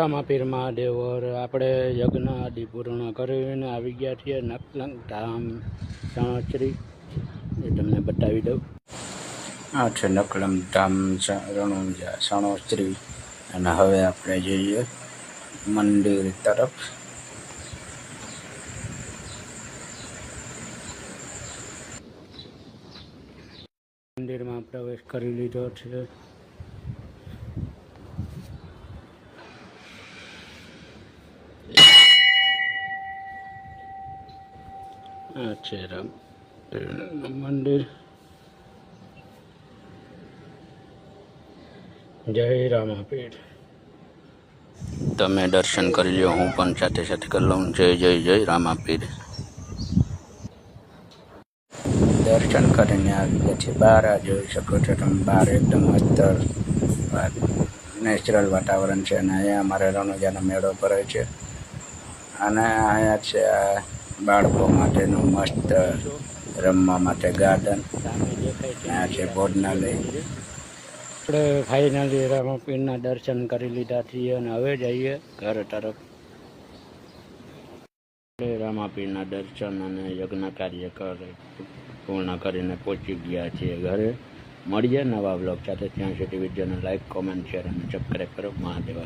રામાપીર મહાદેવ આપણે યજ્ઞ આદિ પૂર્ણ કરીને આવી ગયા છીએ નકલંગ ધામ સણોસરી. એ તમને બતાવી દઉં. આ છે નકલંગ ધામ રણુંજા સણોસરી. અને હવે આપણે જઈએ મંદિર તરફ. મંદિરમાં પ્રવેશ કરી લીધો છે. આ છે રામ મંદિર. જય રામાપીર. તમે દર્શન કરી લો, હું પણ સાથે સાથે કરી લઉં. જય જય જય રામાપીર. દર્શન કરીને આવી ગયા છે બહાર. આ જોઈ શકો છો તમે, બહાર એકદમ મસ્ત નેચરલ વાતાવરણ છે. અને અહીંયા અમારે રણુજાનો મેળો ભરાય છે. અને અહીંયા છે આ બાળકો માટેનું મસ્ત રમવા માટે ગાર્ડન. આ છે ભોજનાલય. આપણે ફાઇનલી રામાપીરના દર્શન કરી લીધા છીએ અને હવે જઈએ ઘર તરફ. રામાપીરના દર્શન અને યજ્ઞ કાર્ય પૂર્ણ કરીને પહોંચી ગયા છીએ ઘરે. મળીએ નવા બ્લોગ સાથે. ત્યાં સુધી વિડીયોને લાઈક, કોમેન્ટ, શેર અને સબસ્ક્રાઈબ કરો. મહાદેવ.